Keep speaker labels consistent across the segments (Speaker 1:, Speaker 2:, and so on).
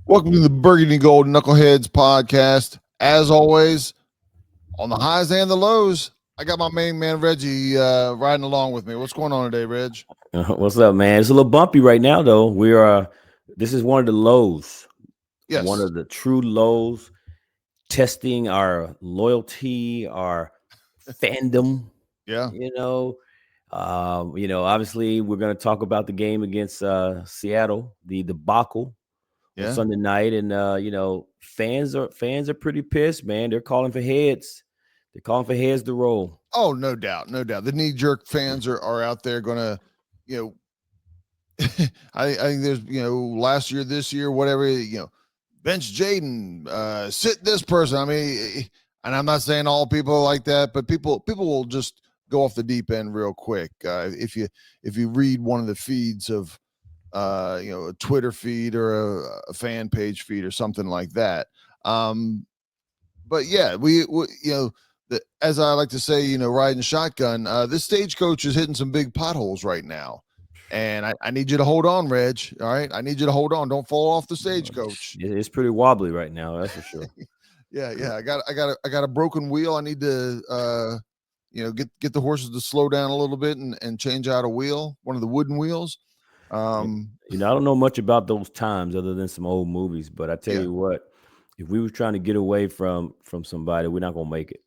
Speaker 1: Welcome to the Burgundy Gold Knuckleheads podcast. As always, on the highs and the lows, I got my main man Reggie riding along with me. What's going on today, Reg?
Speaker 2: What's up, man? It's a little bumpy right now, though. This is one of the lows, one
Speaker 1: Yes.
Speaker 2: of the true lows, testing our loyalty, our fandom.
Speaker 1: Yeah.
Speaker 2: Obviously, we're going to talk about the game against Seattle, the debacle on
Speaker 1: Yeah.
Speaker 2: Sunday night, and fans are pretty pissed, man. They're calling for heads. They're calling for heads to roll.
Speaker 1: Oh, no doubt. No doubt. The knee jerk fans are out there going to, you know, I think there's, last year, this year, whatever, bench Jaden, sit this person. I mean, and I'm not saying all people are like that, but people will just go off the deep end real quick. If you read one of the feeds of a Twitter feed or a fan page feed or something like that. But yeah, we as I like to say, riding shotgun, this stagecoach is hitting some big potholes right now. And I need you to hold on, Reg. All right. I need you to hold on. Don't fall off the stagecoach.
Speaker 2: It's pretty wobbly right now, that's for sure.
Speaker 1: Yeah. I got a broken wheel. I need to get the horses to slow down a little bit and change out a wheel, one of the wooden wheels.
Speaker 2: I don't know much about those times other than some old movies, but I tell
Speaker 1: Yeah.
Speaker 2: you what, if we were trying to get away from somebody, we're not gonna make it.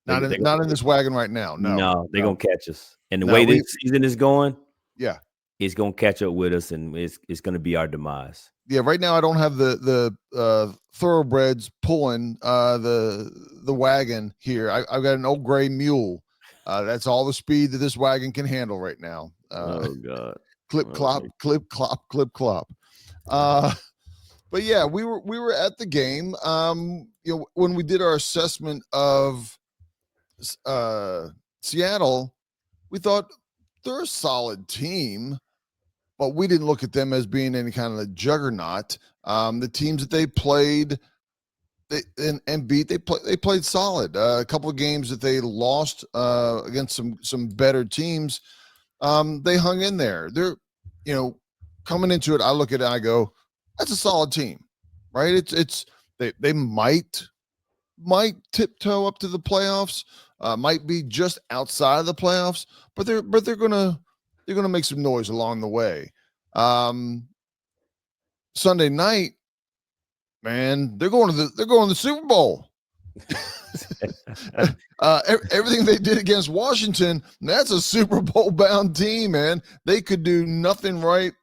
Speaker 1: Not in this wagon right now.
Speaker 2: No, they're
Speaker 1: No.
Speaker 2: gonna catch us. And the
Speaker 1: No,
Speaker 2: way this season is going,
Speaker 1: yeah.
Speaker 2: it's gonna catch up with us, and it's gonna be our demise.
Speaker 1: Yeah, right now I don't have the thoroughbreds pulling the wagon here. I've got an old gray mule. That's all the speed that this wagon can handle right now.
Speaker 2: Oh God.
Speaker 1: Clip clop, clip clop, clip clop. But yeah, we were at the game. When we did our assessment of Seattle, we thought they're a solid team, but we didn't look at them as being any kind of a juggernaut. The teams that they played and beat, they played solid. A couple of games that they lost against some better teams, they hung in there. They're, coming into it, I look at it, I go, that's a solid team, right? They might tiptoe up to the playoffs, might be just outside of the playoffs, but they're gonna make some noise along the way. Sunday night, man, they're going to the Super Bowl. Everything they did against Washington, that's a Super Bowl bound team, man. They could do nothing right,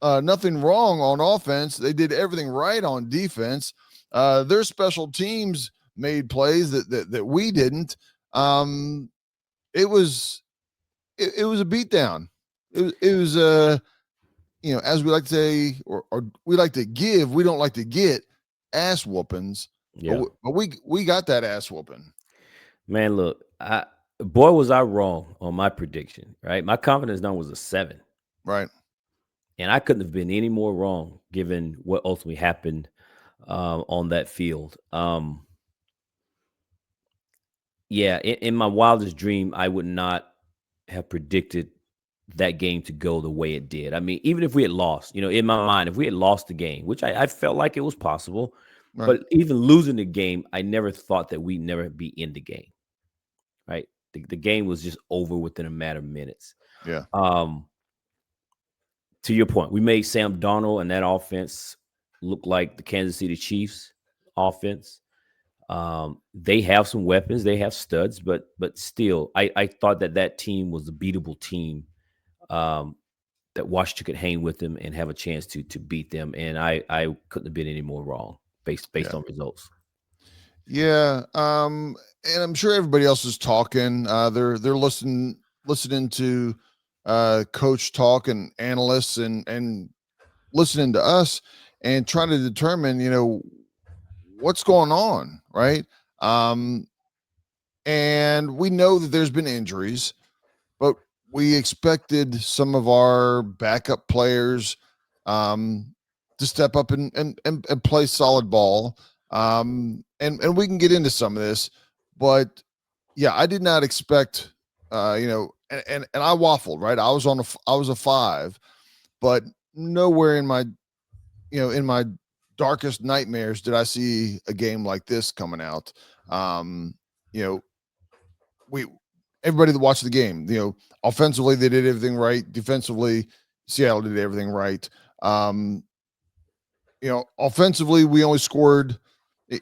Speaker 1: nothing wrong on offense. They did everything right on defense. Their special teams made plays that we didn't. It was a beatdown. It was as we like to say, or we like to give, we don't like to get ass whoopings.
Speaker 2: Yeah.
Speaker 1: But we got that ass whooping.
Speaker 2: Man, look, boy was I wrong on my prediction, right? My confidence number was a 7.
Speaker 1: Right.
Speaker 2: And I couldn't have been any more wrong given what ultimately happened on that field. In my wildest dream, I would not have predicted that game to go the way it did. I mean, even if we had lost, in my mind, if we had lost the game, which I felt like it was possible,
Speaker 1: Right.
Speaker 2: but even losing the game, I never thought that we'd never be in the game, right? The game was just over within a matter of minutes.
Speaker 1: Yeah.
Speaker 2: To your point, we made Sam Darnold and that offense look like the Kansas City Chiefs offense. They have some weapons, they have studs, but still, I thought that team was a beatable team. That Washington could hang with them and have a chance to beat them, and I couldn't have been any more wrong based on results.
Speaker 1: Yeah, and I'm sure everybody else is talking. They're listening to coach talk and analysts and listening to us and trying to determine what's going on, right? And we know that there's been injuries, but we expected some of our backup players to step up and play solid ball. And we can get into some of this, but yeah, I did not expect, and I waffled, right? I was a 5, but nowhere in my darkest nightmares did I see a game like this coming out. Um, you know, we everybody that watched the game, offensively they did everything right. Defensively, Seattle did everything right. Um, offensively, we only scored,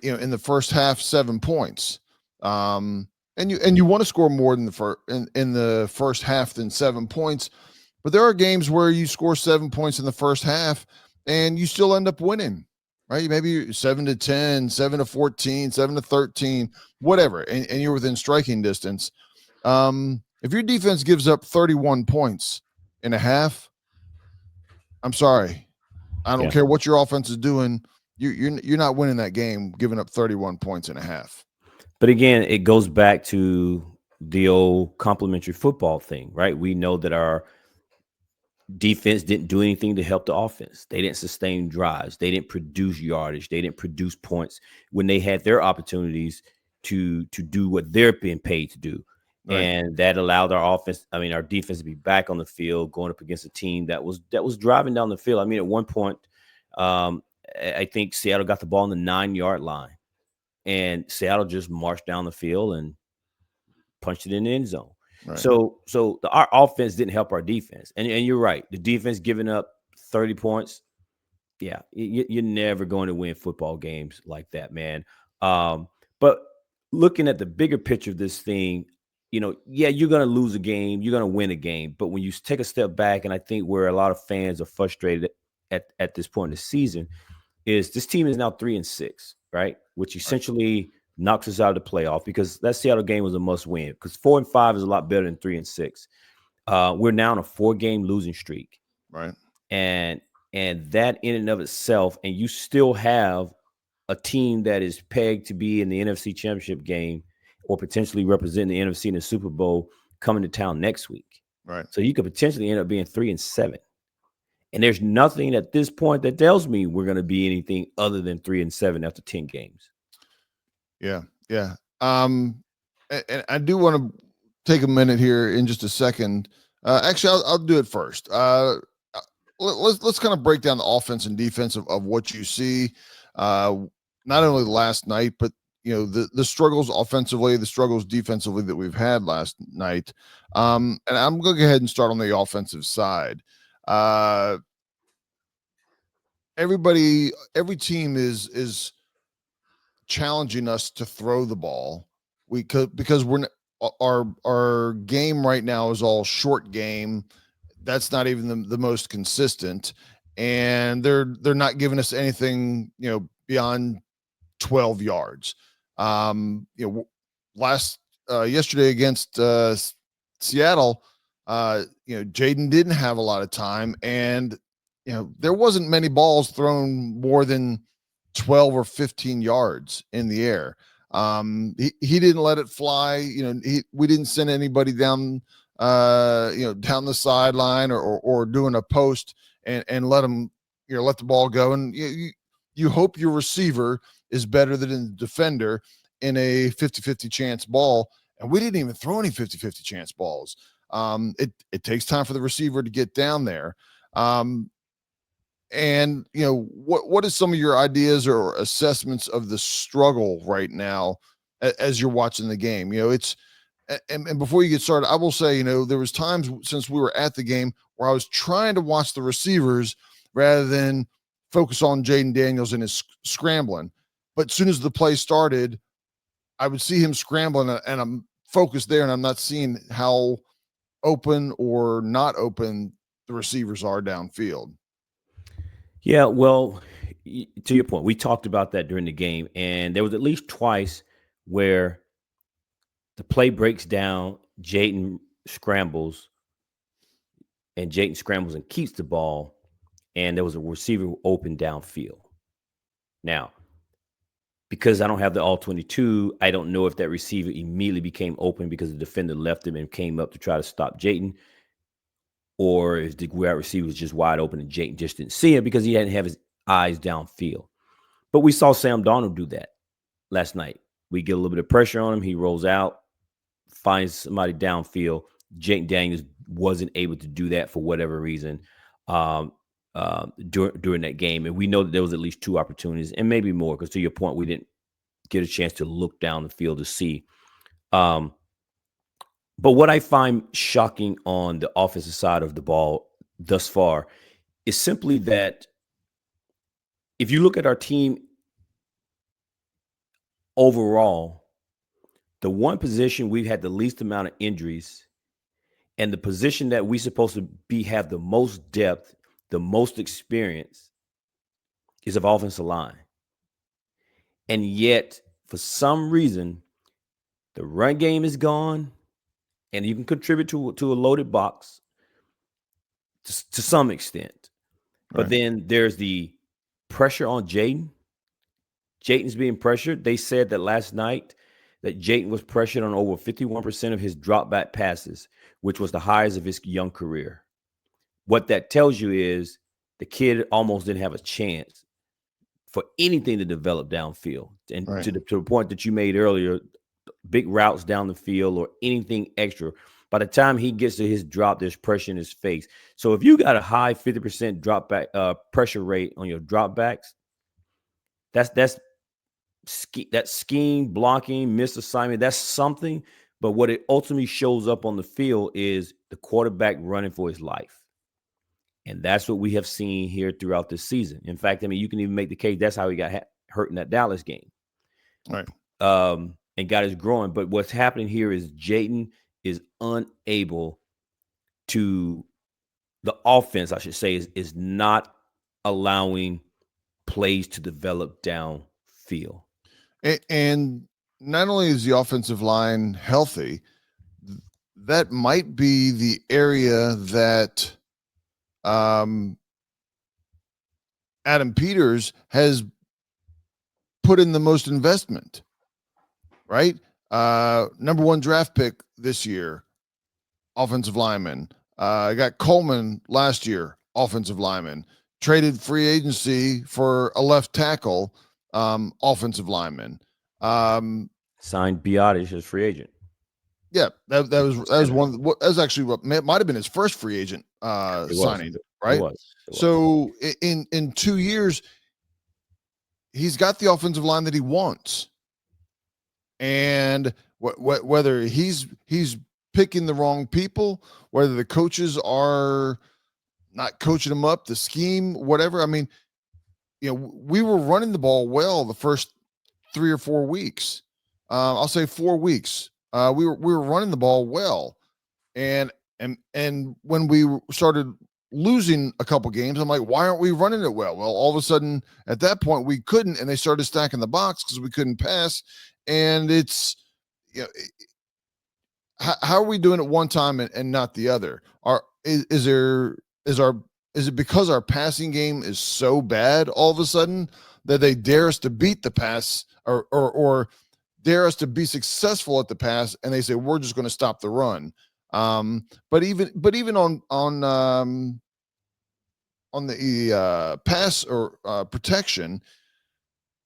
Speaker 1: in the first half 7 points. And you want to score more than the first in the first half than 7 points, but there are games where you score 7 points in the first half and you still end up winning, right? Maybe 7-10, 7-14, 7-13, whatever, and you're within striking distance. If your defense gives up 31 points in a half, I'm sorry. I don't
Speaker 2: Yeah.
Speaker 1: care what your offense is doing. You're not winning that game giving up 31 points and a half.
Speaker 2: But again, it goes back to the old complementary football thing, right? We know that our defense didn't do anything to help the offense. They didn't sustain drives. They didn't produce yardage. They didn't produce points when they had their opportunities to do what they're being paid to do.
Speaker 1: Right.
Speaker 2: And that allowed our defense to be back on the field, going up against a team that was driving down the field. I mean, at one point, I think Seattle got the ball on the 9-yard line, and Seattle just marched down the field and punched it in the end zone.
Speaker 1: Right.
Speaker 2: So our offense didn't help our defense. And you're right. The defense giving up 30 points. Yeah, you're never going to win football games like that, man. But looking at the bigger picture of this thing, yeah, you're going to lose a game. You're going to win a game. But when you take a step back, and I think where a lot of fans are frustrated at this point in the season is this team is now 3-6, right? Which essentially knocks us out of the playoff, because that Seattle game was a must win, because 4-5 is a lot better than 3-6. We're now on a 4-game losing streak.
Speaker 1: Right.
Speaker 2: And that in and of itself, and you still have a team that is pegged to be in the NFC Championship game or potentially representing the NFC in the Super Bowl coming to town next week.
Speaker 1: Right.
Speaker 2: So you could potentially end up being 3-7. And there's nothing at this point that tells me we're going to be anything other than 3-7 after 10 games.
Speaker 1: Yeah. Yeah. And I do want to take a minute here in just a second. Actually, I'll do it first. Let's kind of break down the offense and defense of what you see. Not only last night, but the struggles offensively, the struggles defensively that we've had last night. And I'm going to go ahead and start on the offensive side. Every team is challenging us to throw the ball. We could, because our game right now is all short game. That's not even the most consistent, and they're not giving us anything beyond 12 yards. Yesterday against Seattle, Jaden didn't have a lot of time, and there wasn't many balls thrown more than 12 or 15 yards in the air. He didn't let it fly. We didn't send anybody down down the sideline or doing a post and let them let the ball go. And you hope your receiver is better than the defender in a 50-50 chance ball. And we didn't even throw any 50-50 chance balls. It takes time for the receiver to get down there. And what is some of your ideas or assessments of the struggle right now as you're watching the game? It's and before you get started, I will say, there was times since we were at the game where I was trying to watch the receivers rather than focus on Jaden Daniels and his scrambling. But as soon as the play started, I would see him scrambling, and I'm focused there, and I'm not seeing how open or not open the receivers are downfield.
Speaker 2: Yeah, well, to your point, we talked about that during the game, and there was at least twice where the play breaks down, Jaden scrambles and keeps the ball, and there was a receiver open downfield. Now, because I don't have the all-22, I don't know if that receiver immediately became open because the defender left him and came up to try to stop Jaden, or if the wide receiver was just wide open and Jaden just didn't see him because he hadn't have his eyes downfield. But we saw Sam Darnold do that last night. We get a little bit of pressure on him. He rolls out, finds somebody downfield. Jaden Daniels wasn't able to do that for whatever reason. during that game, and we know that there was at least 2 opportunities, and maybe more, because to your point, we didn't get a chance to look down the field to see. Um, but what I find shocking on the offensive side of the ball thus far is simply that if you look at our team overall, the one position we've had the least amount of injuries, and the position that we supposed to be have the most depth, the most experience, is of offensive line. And yet, for some reason, the run game is gone, and you can contribute to a loaded box to some extent. But
Speaker 1: Right.
Speaker 2: then there's the pressure on Jaden. Jaden's being pressured. They said that last night that Jaden was pressured on over 51% of his drop back passes, which was the highest of his young career. What that tells you is the kid almost didn't have a chance for anything to develop downfield. And
Speaker 1: Right.
Speaker 2: to the point that you made earlier, big routes down the field or anything extra, by the time he gets to his drop, there's pressure in his face. So if you got a high 50% drop back pressure rate on your drop backs, that's scheme, blocking, missed assignment. That's something. But what it ultimately shows up on the field is the quarterback running for his life. And that's what we have seen here throughout this season. In fact, I mean, you can even make the case that's how he got hurt in that Dallas game.
Speaker 1: Right.
Speaker 2: And got his growing. But what's happening here is Jaden is unable to, the offense, I should say, is not allowing plays to develop downfield.
Speaker 1: And not only is the offensive line healthy, that might be the area that Adam Peters has put in the most investment, right? Number 1 draft pick this year, offensive lineman. I got Coleman last year, offensive lineman. Traded free agency for a left tackle, offensive lineman.
Speaker 2: Signed Biotish as free agent.
Speaker 1: Yeah, that was one. That was actually what might have been his first free agent signing, right?
Speaker 2: It was.
Speaker 1: So in 2 years, he's got the offensive line that he wants, and whether he's picking the wrong people, whether the coaches are not coaching him up, the scheme, whatever. I mean, we were running the ball well the first 3 or 4 weeks. I'll say 4 weeks. We were running the ball well, and when we started losing a couple games, I'm like, why aren't we running it well? Well, all of a sudden at that point we couldn't, and they started stacking the box because we couldn't pass. And it's, how are we doing it one time and not the other? Is it because our passing game is so bad all of a sudden that they dare us to beat the pass or dare us to be successful at the pass, and they say we're just going to stop the run? But even on the pass or protection,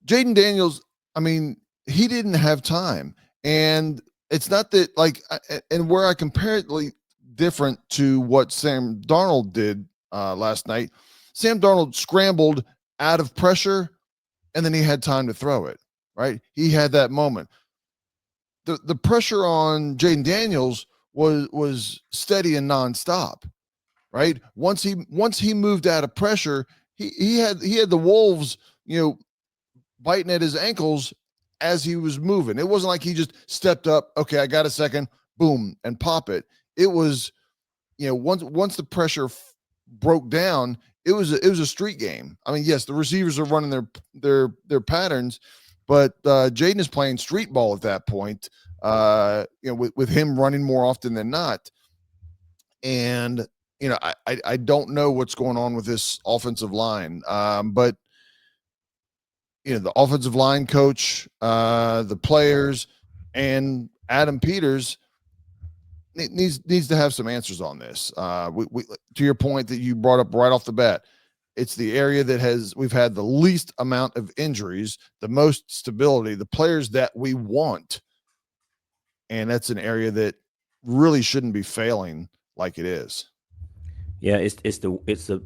Speaker 1: Jaden Daniels, I mean, he didn't have time. And it's not that, and where I compare it different to what Sam Darnold did last night, Sam Darnold scrambled out of pressure, and then he had time to throw it, right? He had that moment. The pressure on Jaden Daniels was steady and nonstop, right? Once he moved out of pressure, he had the wolves, biting at his ankles as he was moving. It wasn't like he just stepped up, okay, I got a second, boom, and pop it. It was, once the pressure broke down, it was a street game. I mean, yes, the receivers are running their patterns, but Jaden is playing street ball at that point. With him running more often than not. And I don't know what's going on with this offensive line, but the offensive line coach, the players, and Adam Peters needs to have some answers on this. We to your point that you brought up right off the bat, it's the area that we've had the least amount of injuries, the most stability, the players that we want, and that's an area that really shouldn't be failing like it is.
Speaker 2: Yeah, it's the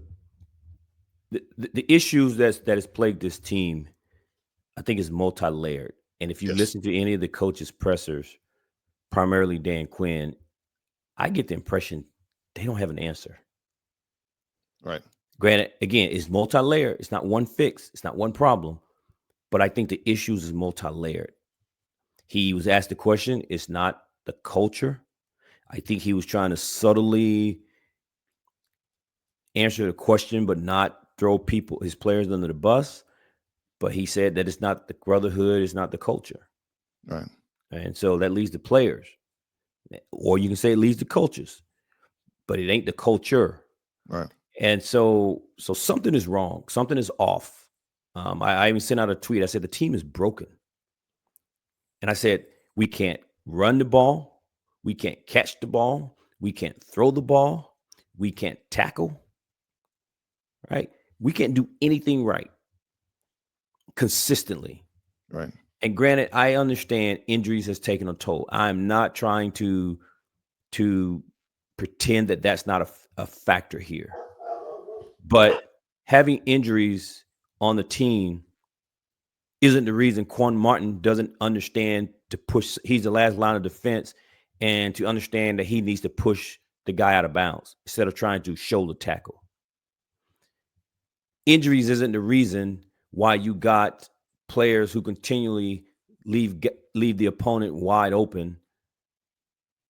Speaker 2: the issues that has plagued this team, I think, is multi-layered. And if you
Speaker 1: Yes.
Speaker 2: listen to any of the coaches' pressers, primarily Dan Quinn, I get the impression they don't have an answer.
Speaker 1: Right.
Speaker 2: Granted, again, it's multi-layered. It's not one fix. It's not one problem. But I think the issues is multi-layered. He was asked the question, it's not the culture. I think he was trying to subtly answer the question, but not throw his players under the bus. But he said that it's not the brotherhood, it's not the culture.
Speaker 1: Right.
Speaker 2: And so that leads the players. Or you can say it leads the coaches, but it ain't the culture.
Speaker 1: Right.
Speaker 2: And so something is wrong. Something is off. I even sent out a tweet. I said, the team is broken. And I said, we can't run the ball. We can't catch the ball. We can't throw the ball. We can't tackle. Right? We can't do anything right consistently.
Speaker 1: Right.
Speaker 2: And granted, I understand injuries has taken a toll. I'm not trying to pretend that that's not a factor here. But having injuries on the team isn't the reason Quan Martin doesn't understand to push. He's the last line of defense, and to understand that he needs to push the guy out of bounds instead of trying to shoulder tackle. Injuries isn't the reason why you got players who continually leave the opponent wide open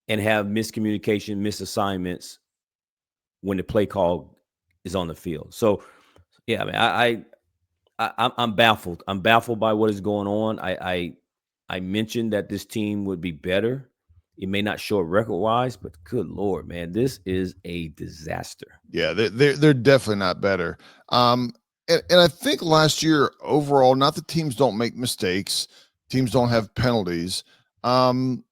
Speaker 2: and have miscommunication, misassignments when the play call is on the field. So, yeah, I mean, I'm baffled. I'm baffled by what is going on. I mentioned that this team would be better. It may not show it record-wise, but good Lord, man, this is a disaster.
Speaker 1: Yeah, they're definitely not better. And I think last year overall, not that teams don't make mistakes, teams don't have penalties. I mean,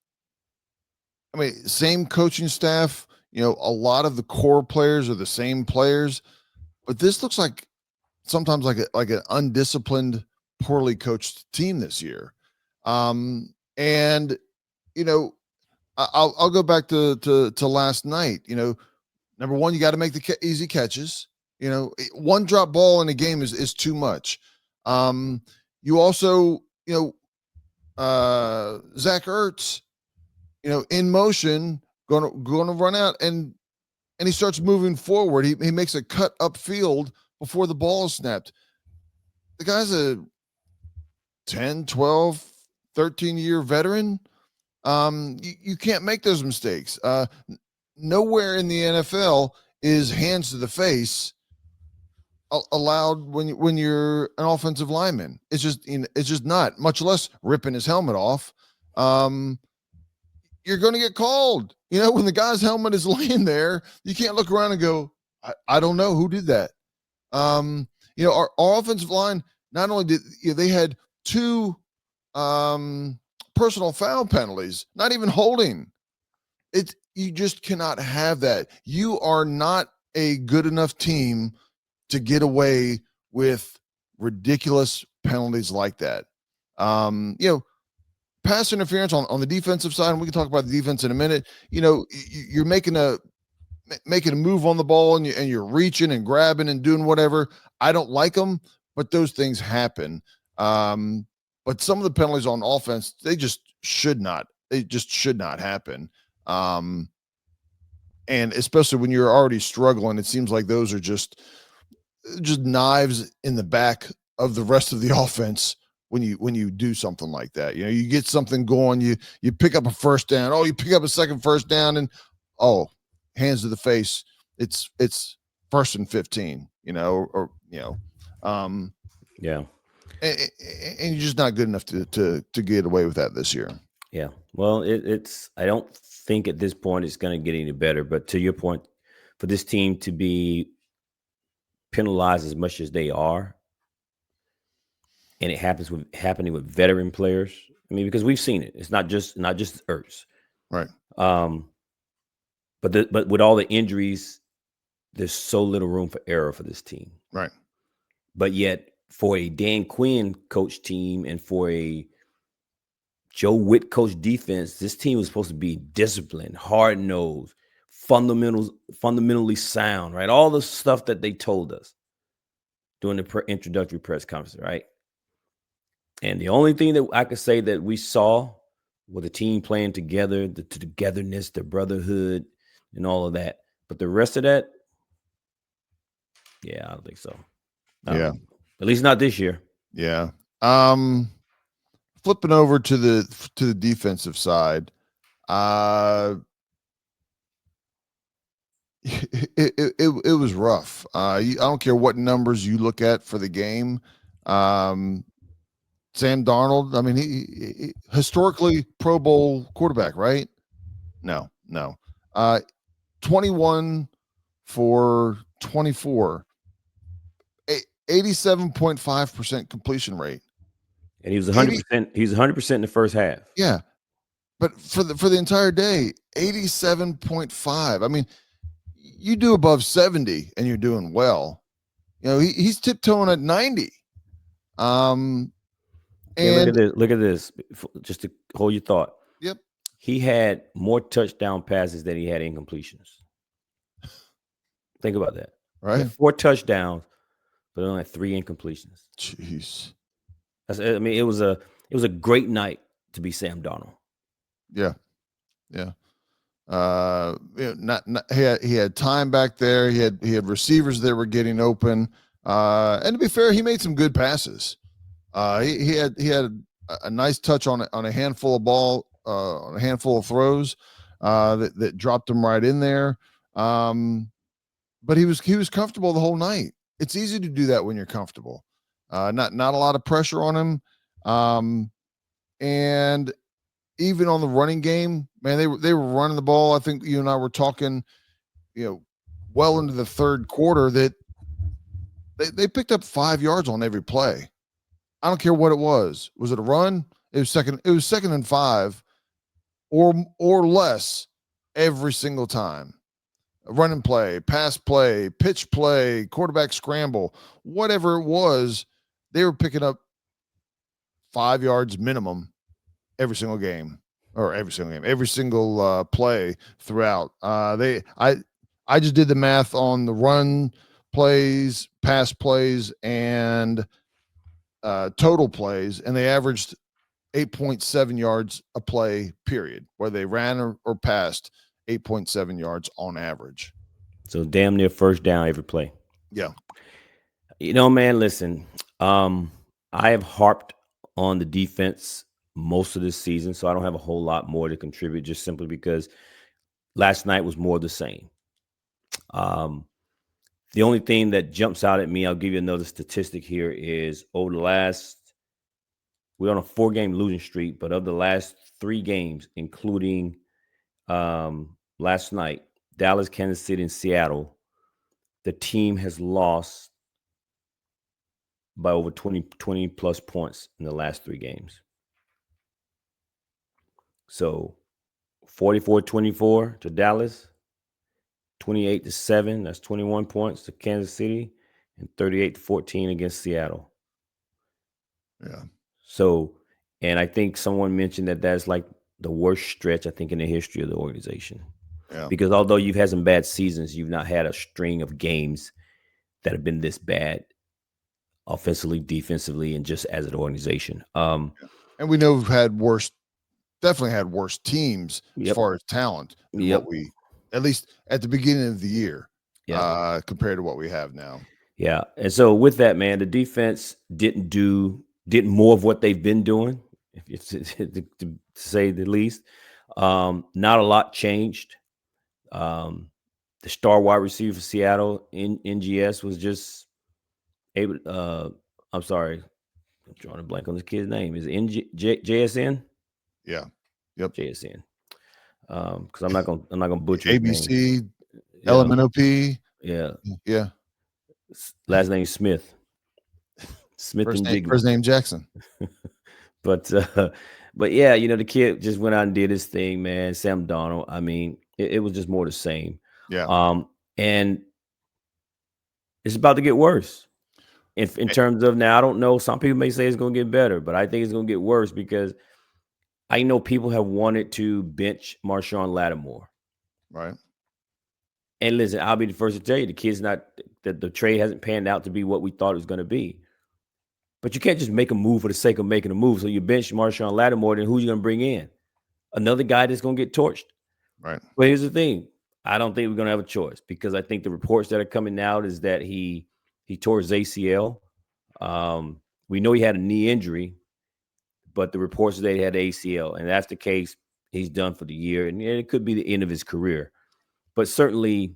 Speaker 1: same coaching staff. A lot of the core players are the same players, but this looks like sometimes like an undisciplined, poorly coached team this year. And I'll go back to last night. Number one, you got to make the easy catches. One drop ball in a game is too much. You also, Zach Ertz, in motion, going to run out and he starts moving forward. He makes a cut upfield before the ball is snapped. The guy's a 10, 12, 13-year veteran. You can't make those mistakes. Nowhere in the NFL is hands to the face allowed when you're an offensive lineman. It's just not, much less ripping his helmet off. You're going to get called. When the guy's helmet is laying there, you can't look around and go, I don't know who did that. Our offensive line, not only did they had two personal foul penalties, not even holding. You just cannot have that. You are not a good enough team to get away with ridiculous penalties like that. Pass interference on the defensive side, and we can talk about the defense in a minute. You're making a move on the ball and you're reaching and grabbing and doing whatever. I don't like them, but those things happen. But some of the penalties on offense, they just should not happen. And especially when you're already struggling, it seems like those are just knives in the back of the rest of the offense when you do something like that. You get something going, you pick up a first down. Oh, you pick up a second first down and hands to the face. It's 1st and 15, yeah. And you're just not good enough to get away with that this year.
Speaker 2: Yeah. Well, it's I don't think at this point it's going to get any better. But to your point, for this team to be penalized as much as they are, and it happening with veteran players. I mean, because we've seen it. It's not just Ertz.
Speaker 1: Right.
Speaker 2: But with all the injuries, there's so little room for error for this team.
Speaker 1: Right.
Speaker 2: But yet, for a Dan Quinn coach team and for a Joe Witt coach defense, this team was supposed to be disciplined, hard-nosed, fundamentally sound, right? All the stuff that they told us. during the introductory press conference, right? And the only thing that I could say that we saw was the team playing together, the togetherness, the brotherhood, and all of that. But the rest of that, yeah, I don't think so.
Speaker 1: Yeah.
Speaker 2: At least not this year.
Speaker 1: Yeah. Flipping over to the defensive side, it was rough. I don't care what numbers you look at for the game. Sam Darnold, I mean, he historically Pro Bowl quarterback, right? No. 21 for 24, 87.5% completion rate.
Speaker 2: And he was 100%. He was 100% in the first half.
Speaker 1: Yeah. But for the entire day, 87.5. I mean, you do above 70 and you're doing well. You know, he's tiptoeing at 90. And
Speaker 2: look at this. Just to hold your thought.
Speaker 1: Yep.
Speaker 2: He had more touchdown passes than he had incompletions. Think about that.
Speaker 1: Right.
Speaker 2: 4 touchdowns, but only had 3 incompletions.
Speaker 1: Jeez.
Speaker 2: I mean, it was a great night to be Sam Darnold.
Speaker 1: Yeah. He had time back there. He had receivers that were getting open. And to be fair, he made some good passes. He had a nice touch on a handful of on a handful of throws that dropped him right in there. But he was comfortable the whole night. It's easy to do that when you're comfortable. Not a lot of pressure on him. And even on the running game, man, they were running the ball. I think you and I were talking, well into the third quarter that they picked up 5 yards on every play. I don't care what it was. Was it a run? It was second and 5 or less every single time. A run and play, pass play, pitch play, quarterback scramble, whatever it was, they were picking up 5 yards minimum every single play throughout. I just did the math on the run plays, pass plays, and total plays, and they averaged 8.7 yards a play, period, where they ran or passed 8.7 yards on average.
Speaker 2: So damn near first down every play.
Speaker 1: Yeah.
Speaker 2: Man, listen, I have harped on the defense most of this season, so I don't have a whole lot more to contribute, just simply because last night was more of the same. The only thing that jumps out at me, I'll give you another statistic here, is over the last, we're on a 4-game losing streak, but of the last 3 games, including last night, Dallas, Kansas City, and Seattle, the team has lost by over 20 plus points in the last 3 games. So 44-24 to Dallas, 28-7, that's 21 points to Kansas City, and 38-14 against Seattle.
Speaker 1: Yeah.
Speaker 2: So, and I think someone mentioned that that's like the worst stretch, I think, in the history of the organization.
Speaker 1: Yeah.
Speaker 2: Because although you've had some bad seasons, you've not had a string of games that have been this bad offensively, defensively, and just as an organization.
Speaker 1: And we know we've definitely had worse teams as far as talent than what we, at least at the beginning of the year, compared to what we have now.
Speaker 2: Yeah. And so with that, man, the defense did more of what they've been doing, to say the least. Not a lot changed. The star wide receiver for Seattle, NGS, was just able. I'm sorry, I'm drawing a blank on this kid's name. Is it JSN?
Speaker 1: Yeah. Yep.
Speaker 2: JSN. Because I'm not gonna butcher
Speaker 1: ABC,
Speaker 2: his name.
Speaker 1: LMNOP.
Speaker 2: Yeah.
Speaker 1: Yeah.
Speaker 2: Last name Smith.
Speaker 1: First name Jackson.
Speaker 2: But yeah, the kid just went out and did his thing, man. Sam Darnold. I mean, it was just more the same.
Speaker 1: Yeah.
Speaker 2: And it's about to get worse. In terms of, now, I don't know. Some people may say it's going to get better, but I think it's going to get worse because I know people have wanted to bench Marshawn Lattimore.
Speaker 1: Right.
Speaker 2: And listen, I'll be the first to tell you, the trade hasn't panned out to be what we thought it was going to be. But you can't just make a move for the sake of making a move. So you bench Marshawn Lattimore, then who you going to bring in? Another guy that's going to get torched.
Speaker 1: Right.
Speaker 2: But here's the thing. I don't think we're going to have a choice, because I think the reports that are coming out is that he tore his ACL. We know he had a knee injury, but the reports that he had ACL. And if that's the case, he's done for the year. And it could be the end of his career. But certainly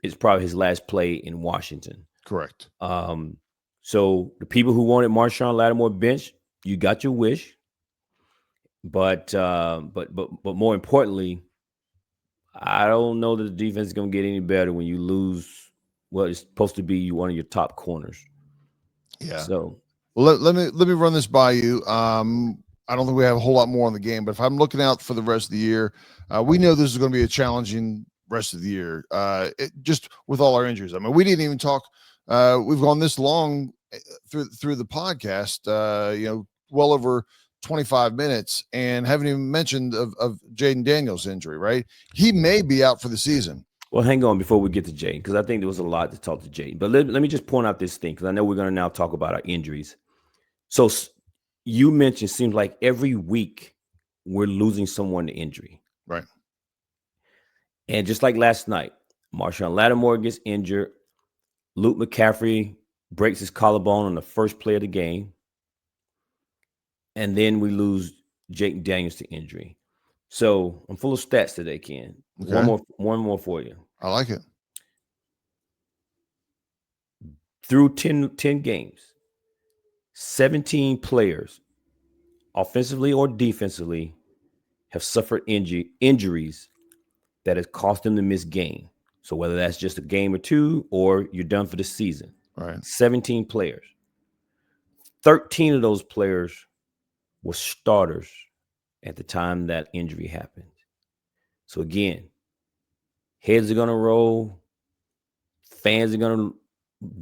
Speaker 2: it's probably his last play in Washington.
Speaker 1: Correct.
Speaker 2: So the people who wanted Marshawn Lattimore bench, you got your wish. But more importantly, I don't know that the defense is going to get any better when you lose what is supposed to be one of your top corners.
Speaker 1: Yeah.
Speaker 2: So
Speaker 1: let me run this by you. I don't think we have a whole lot more on the game, but if I'm looking out for the rest of the year, we know this is going to be a challenging rest of the year. Just with all our injuries. I mean, we didn't even talk. We've gone this long through the podcast. Well over 25 minutes, and haven't even mentioned of Jaden Daniels' injury. Right, he may be out for the season.
Speaker 2: Well, hang on before we get to Jaden, because I think there was a lot to talk to Jaden. But let me just point out this thing, because I know we're going to now talk about our injuries. So you mentioned, seems like every week we're losing someone to injury.
Speaker 1: Right.
Speaker 2: And just like last night, Marshawn Lattimore gets injured. Luke McCaffrey breaks his collarbone on the first play of the game. And then we lose Jake Daniels to injury. So I'm full of stats today, Ken.
Speaker 1: Okay.
Speaker 2: One more for you.
Speaker 1: I like it.
Speaker 2: Through 10 games, 17 players, offensively or defensively, have suffered injuries that has cost them to miss game. So whether that's just a game or two, or you're done for the season.
Speaker 1: Right.
Speaker 2: 17 players. 13 of those players were starters at the time that injury happened. So again, heads are going to roll. Fans are going to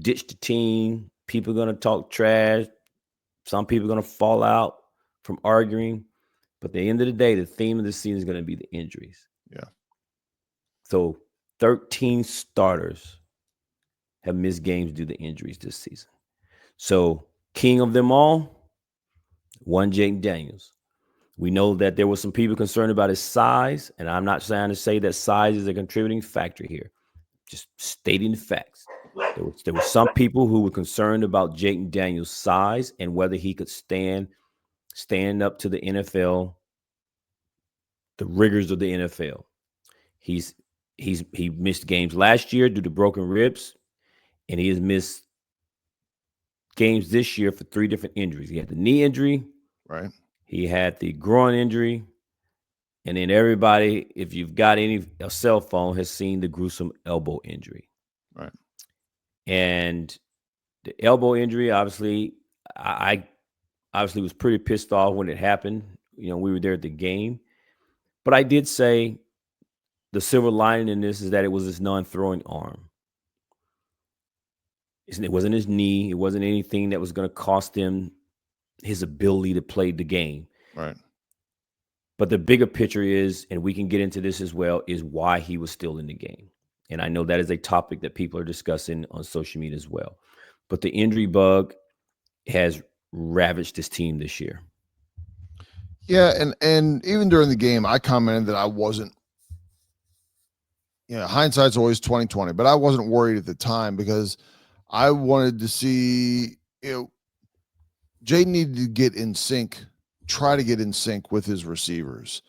Speaker 2: ditch the team. People are going to talk trash. Some people are going to fall out from arguing. But at the end of the day, the theme of the season is going to be the injuries.
Speaker 1: Yeah.
Speaker 2: So 13 starters have missed games due to injuries this season. So king of them all, one Jake Daniels. We know that there were some people concerned about his size, and I'm not trying to say that size is a contributing factor here. Just stating the facts. There were some people who were concerned about Jake Daniels' size and whether he could stand up to the NFL, the rigors of the NFL. He missed games last year due to broken ribs, and he has missed games this year for 3 different injuries. He had the knee injury,
Speaker 1: right?
Speaker 2: He had the groin injury, and then everybody, if you've got a cell phone, has seen the gruesome elbow injury.
Speaker 1: Right.
Speaker 2: And the elbow injury, obviously, I obviously was pretty pissed off when it happened. We were there at the game. But I did say the silver lining in this is that it was his non-throwing arm. It wasn't his knee. It wasn't anything that was going to cost him his ability to play the game.
Speaker 1: Right.
Speaker 2: But the bigger picture is, and we can get into this as well, is why he was still in the game. And I know that is a topic that people are discussing on social media as well. But the injury bug has ravaged this team this year.
Speaker 1: Yeah, and even during the game, I commented that I wasn't, hindsight's always 20/20, but I wasn't worried at the time because I wanted to see, Jay needed to get in sync, try to get in sync with his receivers,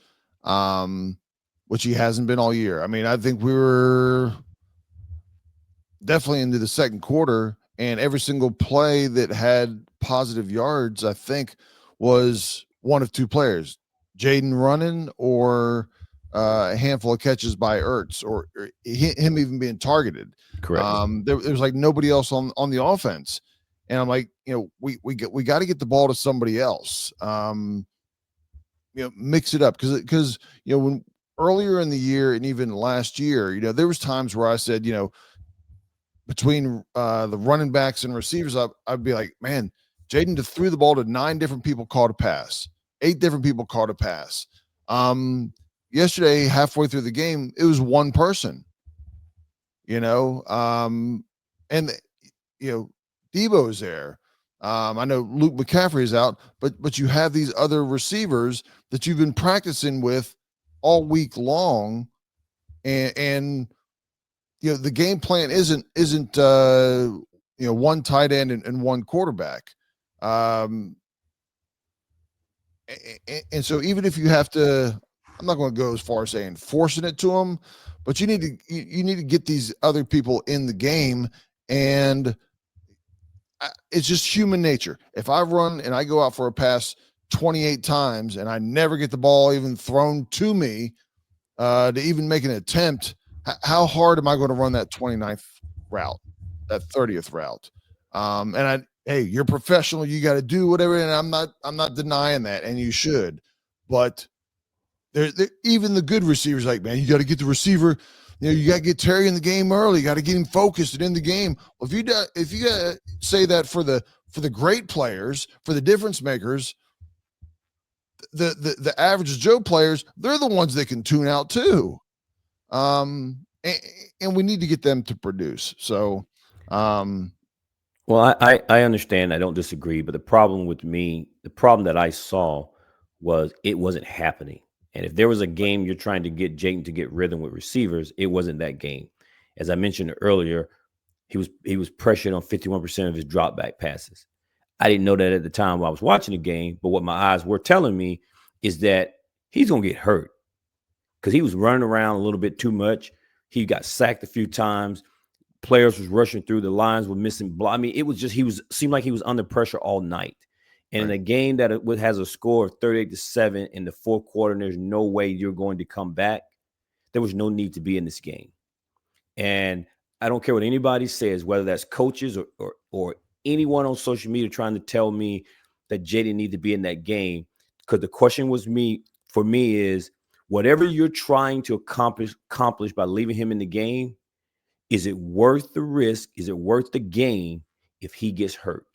Speaker 1: which he hasn't been all year. I mean, I think we were definitely into the second quarter, and every single play that had positive yards, I think, was one of 2 players, Jaden running or a handful of catches by Ertz or him even being targeted.
Speaker 2: Correct.
Speaker 1: There was like nobody else on the offense. And I'm like, we got to get the ball to somebody else. Mix it up because when earlier in the year and even last year, there was times where I said, between the running backs and receivers, I'd be like, man, Jaden threw the ball to 9 different people, caught a pass. 8 different people caught a pass. Yesterday, halfway through the game, it was one person. And Debo's there. I know Luke McCaffrey's out, but you have these other receivers that you've been practicing with all week long, and the game plan isn't one tight end and one quarterback. And so even if you have to, I'm not going to go as far as saying forcing it to them, but you need to get these other people in the game. And it's just human nature. If I run and I go out for a pass 28 times and I never get the ball even thrown to me to even make an attempt, how hard am I going to run that 29th route, that 30th route? Hey, you're professional. You got to do whatever. And I'm not denying that. And you should, but even the good receivers, like, man, you got to get the receiver. You got to get Terry in the game early. You got to get him focused and in the game. Well, if you got to say that for the great players, for the difference makers, the average Joe players, they're the ones that can tune out too. And we need to get them to produce. So,
Speaker 2: well, I understand. I don't disagree. But the problem that I saw was it wasn't happening. And if there was a game you're trying to get Jayden to get rhythm with receivers, it wasn't that game. As I mentioned earlier, he was pressured on 51% of his drop back passes. I didn't know that at the time while I was watching the game, but what my eyes were telling me is that he's going to get hurt because he was running around a little bit too much. He got sacked a few times. Players was rushing through. The lines were missing. I mean, it was just seemed like he was under pressure all night. And in a game that has a score of 38-7 in the fourth quarter, and there's no way you're going to come back, there was no need to be in this game. And I don't care what anybody says, whether that's coaches or anyone on social media trying to tell me that Jayden need to be in that game. Because the question for me is, whatever you're trying to accomplish by leaving him in the game, is it worth the risk? Is it worth the gain if he gets hurt?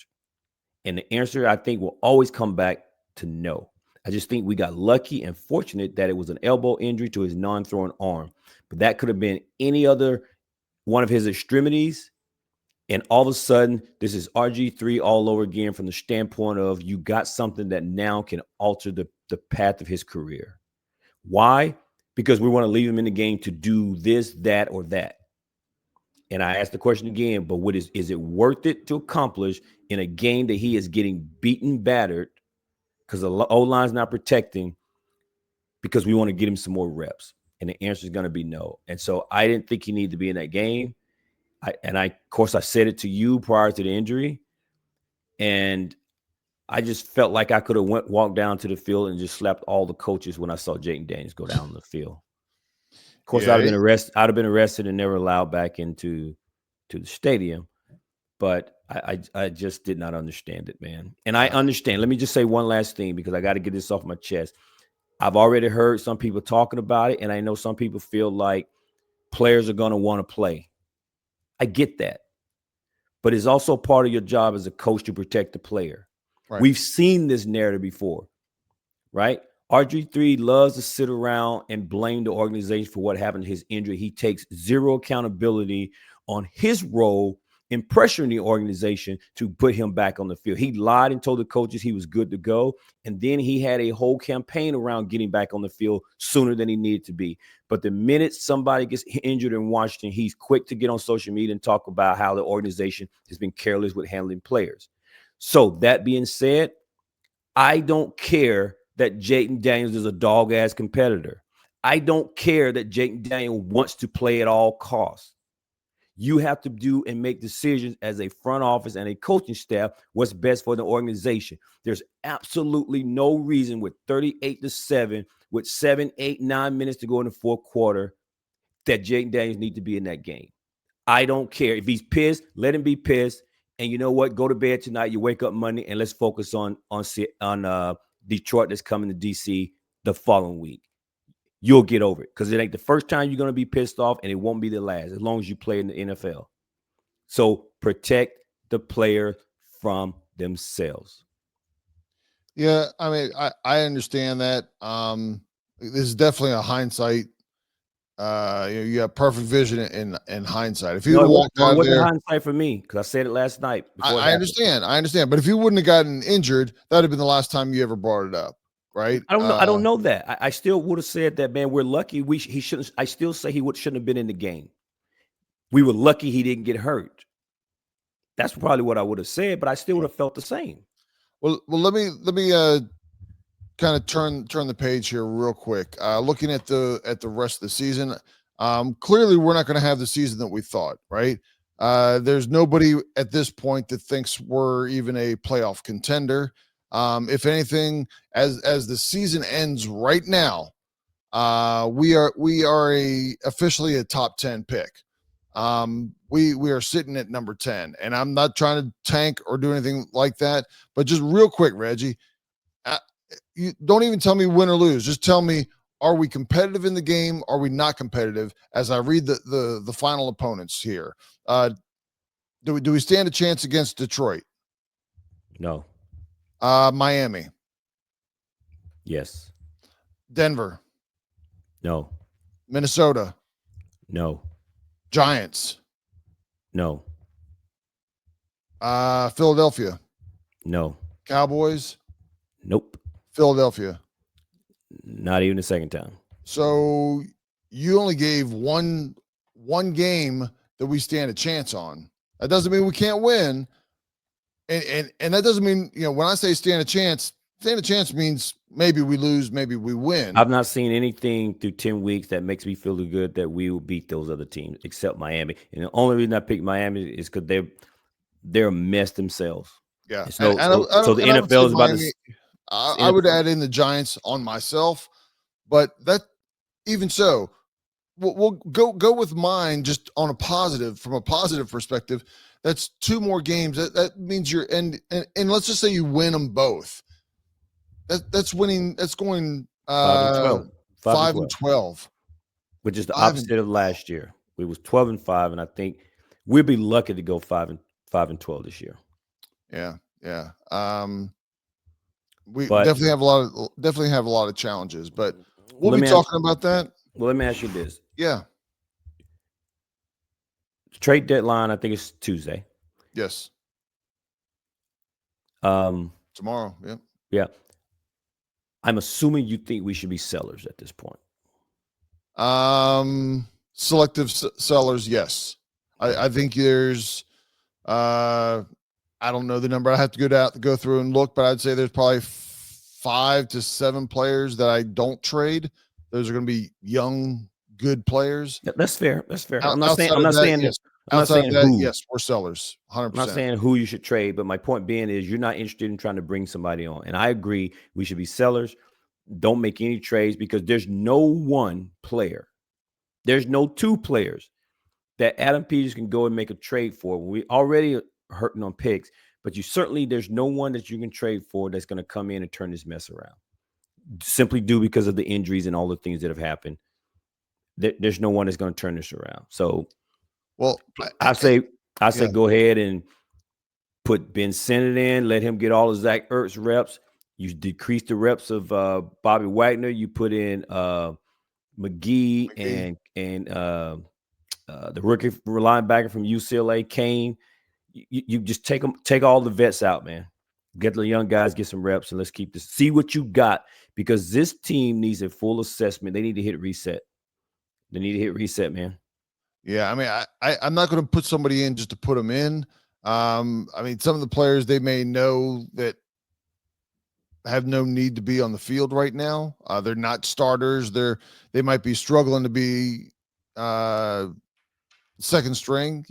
Speaker 2: And the answer, I think, will always come back to no. I just think we got lucky and fortunate that it was an elbow injury to his non-throwing arm. But that could have been any other one of his extremities. And all of a sudden, this is RG3 all over again from the standpoint of you got something that now can alter the path of his career. Why? Because we want to leave him in the game to do this, that, or that. And I asked the question again, but is it worth it to accomplish in a game that he is getting beaten, battered, because the O-line's not protecting, because we want to get him some more reps? And the answer is going to be no. And so I didn't think he needed to be in that game. Of course, I said it to you prior to the injury. And I just felt like I could have walked down to the field and just slapped all the coaches when I saw Jayden Daniels go down the field. Of course, I'd have been arrested and never allowed back into the stadium. But I just did not understand it, man. And I understand. Let me just say one last thing, because I got to get this off my chest. I've already heard some people talking about it, and I know some people feel like players are going to want to play. I get that. But it's also part of your job as a coach to protect the player. Right. We've seen this narrative before, right? RG3 loves to sit around and blame the organization for what happened to his injury. He takes zero accountability on his role in pressuring the organization to put him back on the field. He lied and told the coaches he was good to go. And then he had a whole campaign around getting back on the field sooner than he needed to be. But the minute somebody gets injured in Washington, he's quick to get on social media and talk about how the organization has been careless with handling players. So that being said, I don't care that Jayden Daniels is a dog-ass competitor. I don't care that Jayden Daniels wants to play at all costs. You have to do and make decisions as a front office and a coaching staff what's best for the organization. There's absolutely no reason with 38-7, with 7, 8, 9 minutes to go in the fourth quarter, that Jayden Daniels need to be in that game. I don't care. If he's pissed, let him be pissed. And you know what? Go to bed tonight. You wake up Monday, and let's focus on Detroit that's coming to DC the following week. You'll get over it, because it ain't the first time you're going to be pissed off, and it won't be the last, as long as you play in the NFL. So protect the player from themselves.
Speaker 1: Yeah, I mean, I understand that. This is definitely a hindsight You have perfect vision in hindsight. If he
Speaker 2: No,
Speaker 1: would
Speaker 2: it
Speaker 1: have walked out of
Speaker 2: wasn't
Speaker 1: there,
Speaker 2: hindsight for me because I said it last night before it
Speaker 1: I
Speaker 2: happened.
Speaker 1: understand. But if you wouldn't have gotten injured, that'd have been the last time you ever brought it up, right?
Speaker 2: I don't know. I don't know that. I still would have said that, man. We're lucky. He shouldn't. I still say shouldn't have been in the game. We were lucky he didn't get hurt. That's probably what I would have said, but I still would have felt the same.
Speaker 1: Well, let me kind of turn the page here real quick. Looking at the rest of the season, clearly we're not going to have the season that we thought, right? There's nobody at this point that thinks we're even a playoff contender. If anything, as the season ends right now, we are officially a top 10 pick. We are sitting at number 10, and I'm not trying to tank or do anything like that, but just real quick, Reggie, you don't even tell me win or lose. Just tell me, are we competitive in the game? Are we not competitive? As I read the final opponents here, do we stand a chance against Detroit?
Speaker 2: No.
Speaker 1: Miami.
Speaker 2: Yes.
Speaker 1: Denver.
Speaker 2: No.
Speaker 1: Minnesota.
Speaker 2: No.
Speaker 1: Giants.
Speaker 2: No.
Speaker 1: Philadelphia.
Speaker 2: No.
Speaker 1: Cowboys.
Speaker 2: Nope.
Speaker 1: Philadelphia.
Speaker 2: Not even the second time.
Speaker 1: So you only gave one game that we stand a chance on. That doesn't mean we can't win. And that doesn't mean, when I say stand a chance means maybe we lose, maybe we win.
Speaker 2: I've not seen anything through 10 weeks that makes me feel good that we will beat those other teams except Miami. And the only reason I picked Miami is because they're a mess themselves.
Speaker 1: Yeah.
Speaker 2: And so the
Speaker 1: and
Speaker 2: NFL is about
Speaker 1: Miami,
Speaker 2: to.
Speaker 1: I would add in the Giants on myself, but that even so, we'll go with mine just on from a positive perspective. That's 2 more games. That means you're and let's just say you win them both. That's winning. That's going
Speaker 2: 5-12.
Speaker 1: 5-12,
Speaker 2: which is the opposite of last year. We was 12-5, and I think we'll be lucky to go 5-12 this year.
Speaker 1: Yeah. We definitely have a lot of challenges, but we'll be talking about that.
Speaker 2: Well, let me ask you this.
Speaker 1: Yeah.
Speaker 2: Trade deadline, I think it's Tuesday.
Speaker 1: Yes. Tomorrow. Yeah.
Speaker 2: Yeah. I'm assuming you think we should be sellers at this point.
Speaker 1: Selective sellers. Yes. I think there's, I don't know the number. I have to go through and look, but I'd say there's probably 5 to 7 players that I don't trade. Those are going to be young, good players.
Speaker 2: That's fair. I'm not saying
Speaker 1: who. Yes, we're sellers. 100%.
Speaker 2: I'm not saying who you should trade, but my point being is you're not interested in trying to bring somebody on. And I agree, we should be sellers. Don't make any trades because there's no one player. There's no 2 players that Adam Peters can go and make a trade for. We already hurting on picks, but there's no one that you can trade for that's going to come in and turn this mess around. Simply due because of the injuries and all the things that have happened. There's no one that's going to turn this around. So,
Speaker 1: well,
Speaker 2: I say go ahead and put Ben Sinnott in, let him get all of Zach Ertz reps. You decrease the reps of Bobby Wagner. You put in McGee and the rookie linebacker from UCLA, Kane. You just take all the vets out, man. Get the young guys, get some reps, and let's keep this. See what you got, because this team needs a full assessment. They need to hit reset. They need to hit reset, man.
Speaker 1: Yeah, I mean, I'm not going to put somebody in just to put them in. I mean, some of the players they may know that have no need to be on the field right now. They're not starters. They might be struggling to be second string.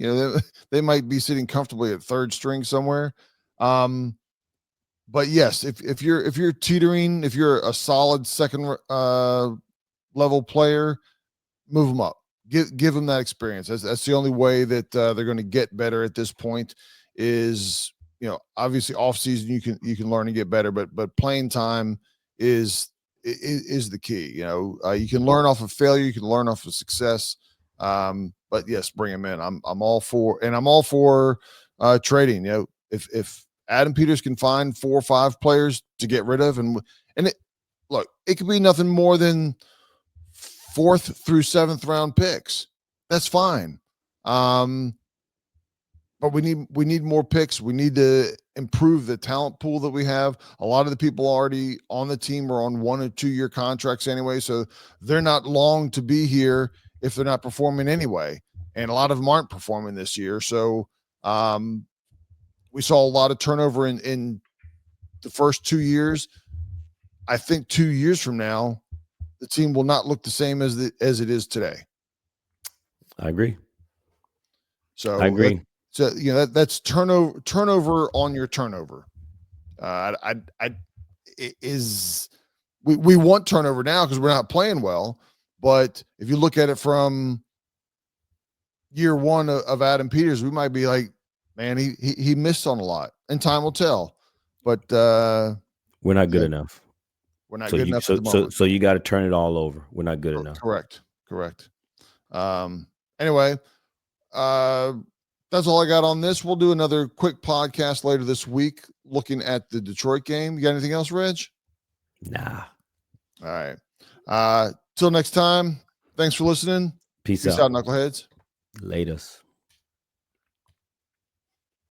Speaker 1: They might be sitting comfortably at third string somewhere. But yes, if you're teetering, if you're a solid second level player, move them up. Give them that experience. That's the only way that they're going to get better at this point. Is obviously off season you can learn and get better, but playing time is the key. You can learn off of failure, you can learn off of success. But yes, bring them in. I'm all for, and I'm all for trading. If Adam Peters can find 4 or 5 players to get rid of, and it could be nothing more than 4th through 7th round picks. That's fine. But we need more picks. We need to improve the talent pool that we have. A lot of the people already on the team are on 1 or 2 year contracts anyway, so they're not long to be here if they're not performing anyway. And a lot of them aren't performing this year. So we saw a lot of turnover in the first 2 years. I think 2 years from now, the team will not look the same as it is today.
Speaker 2: I agree.
Speaker 1: So
Speaker 2: I agree.
Speaker 1: So that's turnover on your turnover. We want turnover now because we're not playing well. But if you look at it from year 1 of Adam Peters, we might be like, man, he missed on a lot, and time will tell. But
Speaker 2: we're not good enough.
Speaker 1: We're not good enough at the moment.
Speaker 2: So you got to turn it all over. We're not good enough.
Speaker 1: Correct. Anyway, that's all I got on this. We'll do another quick podcast later this week looking at the Detroit game. You got anything else, Reg?
Speaker 2: Nah.
Speaker 1: All right. Till next time. Thanks for listening.
Speaker 2: Peace out,
Speaker 1: knuckleheads.
Speaker 2: Latest.